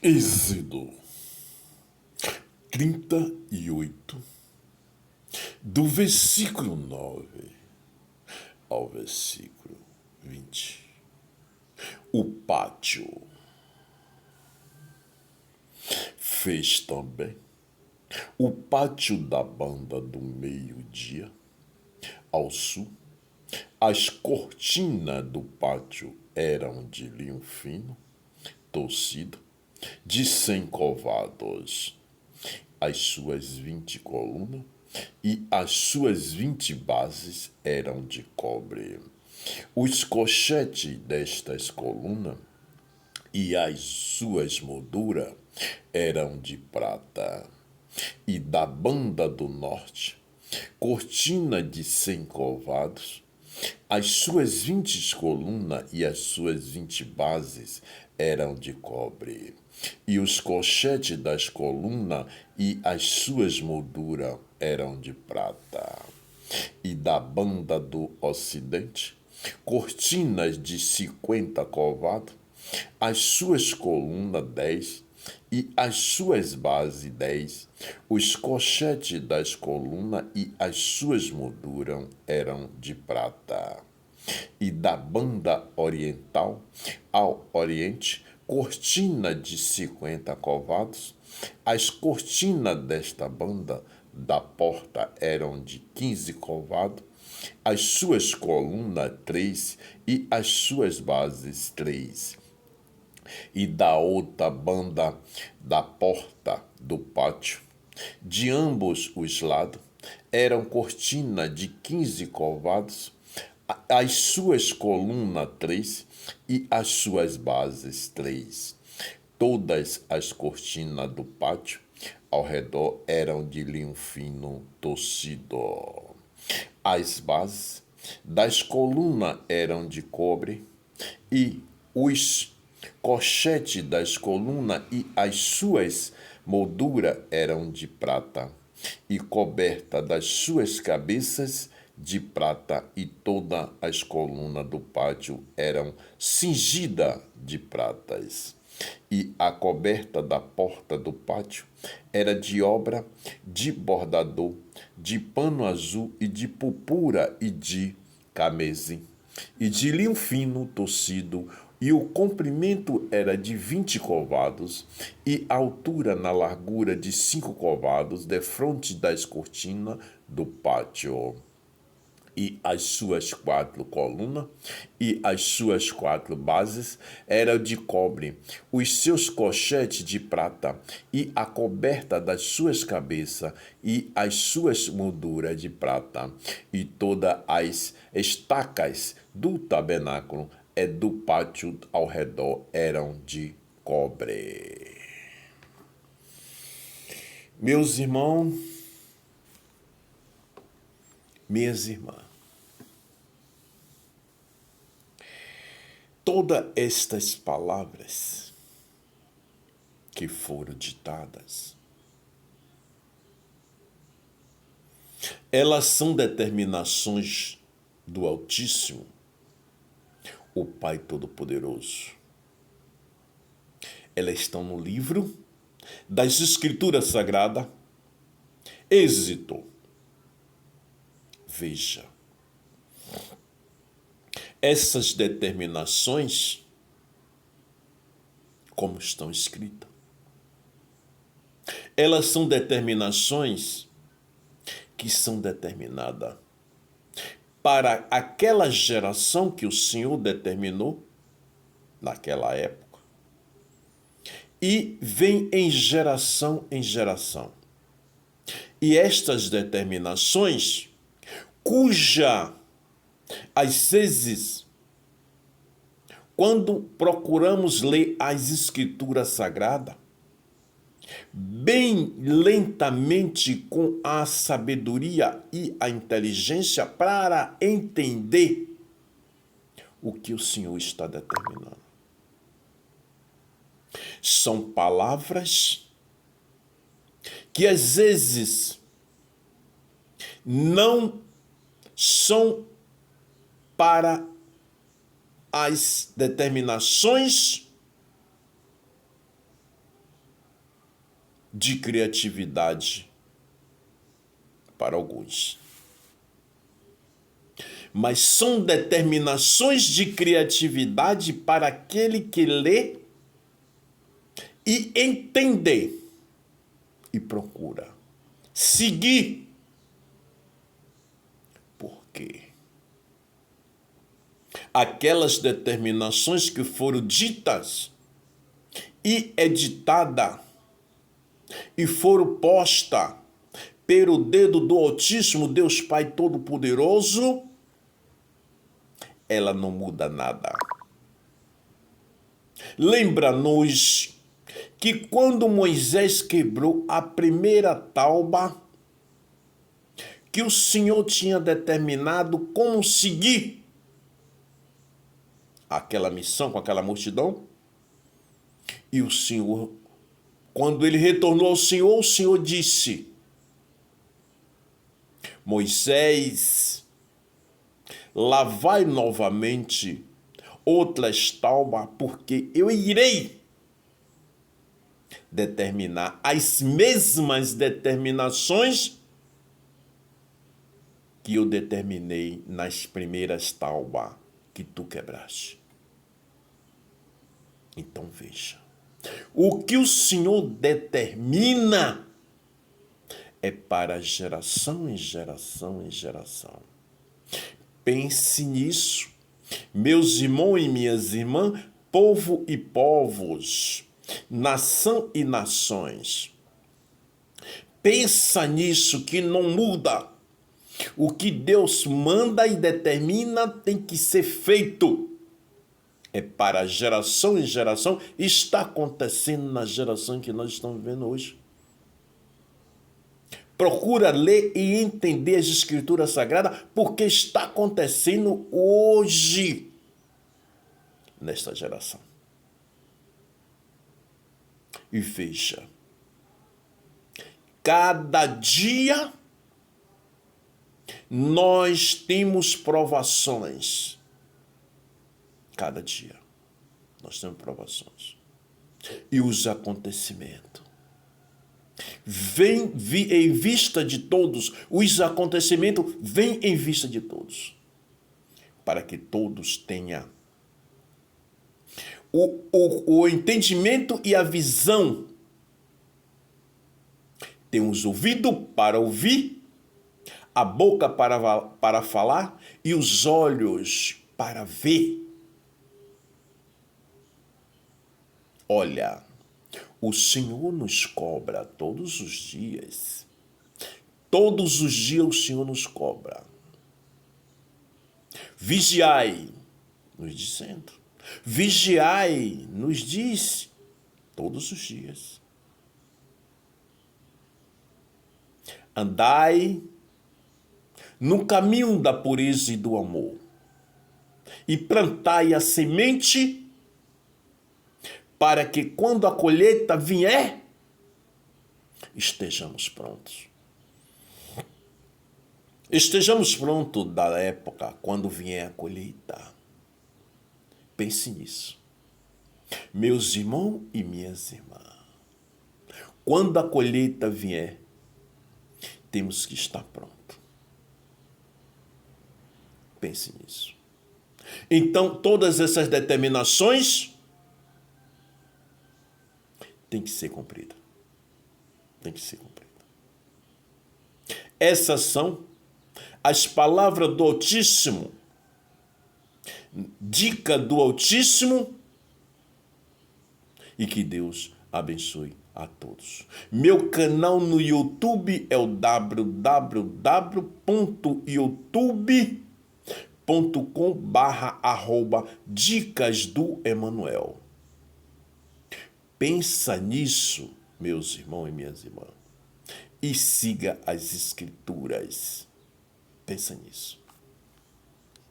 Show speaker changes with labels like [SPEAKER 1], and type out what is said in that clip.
[SPEAKER 1] Êxodo 38, do versículo 9 ao versículo 20. O pátio fez também o pátio da banda do meio-dia ao sul. As cortinas do pátio eram de linho fino, torcido, de 100 covados. As suas 20 colunas e as suas 20 bases eram de cobre. Os colchetes destas colunas e as suas molduras eram de prata. E da banda do norte, cortina de 100 covados, as suas 20 colunas e as suas 20 bases eram de cobre. E os colchetes das colunas e as suas molduras eram de prata. E da banda do ocidente, cortinas de 50 covados, as suas colunas 10 e as suas bases 10, os colchetes das colunas e as suas molduras eram de prata. E da banda oriental ao oriente, cortina de 50 covados, as cortinas desta banda da porta eram de 15 covados, as suas colunas 3 e as suas bases 3. E da outra banda da porta do pátio, de ambos os lados, eram cortinas de 15 covados, as suas colunas 3 e as suas bases 3. Todas as cortinas do pátio ao redor eram de linho fino torcido. As bases das colunas eram de cobre e os colchetes das colunas e as suas molduras eram de prata, e coberta das suas cabeças de prata, e todas as colunas do pátio eram cingidas de pratas. E a coberta da porta do pátio era de obra de bordador, de pano azul e de purpura e de carmesim, e de linho fino torcido, e o comprimento era de 20 covados, e a altura na largura de 5 covados, defronte das cortinas do pátio. E as suas 4 colunas e as suas 4 bases eram de cobre, os seus colchetes de prata, e a coberta das suas cabeças e as suas molduras de prata, e todas as estacas do tabernáculo e do pátio ao redor eram de cobre. Meus irmãos, minhas irmãs, todas estas palavras que foram ditadas, elas são determinações do Altíssimo, o Pai Todo-Poderoso. Elas estão no livro das Escrituras Sagradas, Êxodo. Veja, essas determinações, como estão escritas, elas são determinações que são determinadas para aquela geração que o Senhor determinou naquela época, e vem em geração em geração. E estas determinações, cuja, às vezes, quando procuramos ler as Escrituras Sagradas, bem lentamente, com a sabedoria e a inteligência, para entender o que o Senhor está determinando. São palavras que às vezes não são para as determinações de criatividade para alguns. Mas são determinações de criatividade para aquele que lê e entender e procura seguir. Por quê? Aquelas determinações que foram ditas e editadas e foram postas pelo dedo do Altíssimo, Deus Pai Todo-Poderoso, ela não muda nada. Lembra-nos que quando Moisés quebrou a primeira tauba, que o Senhor tinha determinado como seguir aquela missão com aquela multidão, e o Senhor, quando ele retornou ao Senhor, o Senhor disse: Moisés, lavai novamente outras taubas, porque eu irei determinar as mesmas determinações que eu determinei nas primeiras taubas que tu quebraste. Então veja, o que o Senhor determina é para geração em geração em geração. Pense nisso, meus irmãos e minhas irmãs, povo e povos, nação e nações. Pensa nisso que não muda. O que Deus manda e determina tem que ser feito. É para geração em geração. Está acontecendo na geração que nós estamos vivendo hoje. Procura ler e entender as Escrituras Sagradas, porque está acontecendo hoje, nesta geração. E veja, cada dia nós temos provações. Cada dia nós temos provações. E os acontecimentos vêm em vista de todos. Os acontecimentos vêm em vista de todos. Para que todos tenham o entendimento e a visão. Temos ouvido para ouvir, a boca para falar e os olhos para ver. Olha, o Senhor nos cobra todos os dias. Todos os dias o Senhor nos cobra. Vigiai, nos dizendo. Vigiai, nos diz todos os dias. Andai no caminho da pureza e do amor. E plantai a semente para que quando a colheita vier, estejamos prontos. Estejamos prontos da época quando vier a colheita. Pense nisso. Meus irmãos e minhas irmãs, quando a colheita vier, temos que estar prontos. Pense nisso. Então, todas essas determinações têm que ser cumpridas. Tem que ser cumprida. Essas são as palavras do Altíssimo, dica do Altíssimo, e que Deus abençoe a todos. Meu canal no YouTube é o www.youtube.com/dicas do Emanuel. Pensa nisso, meus irmãos e minhas irmãs, e siga as Escrituras. Pensa nisso.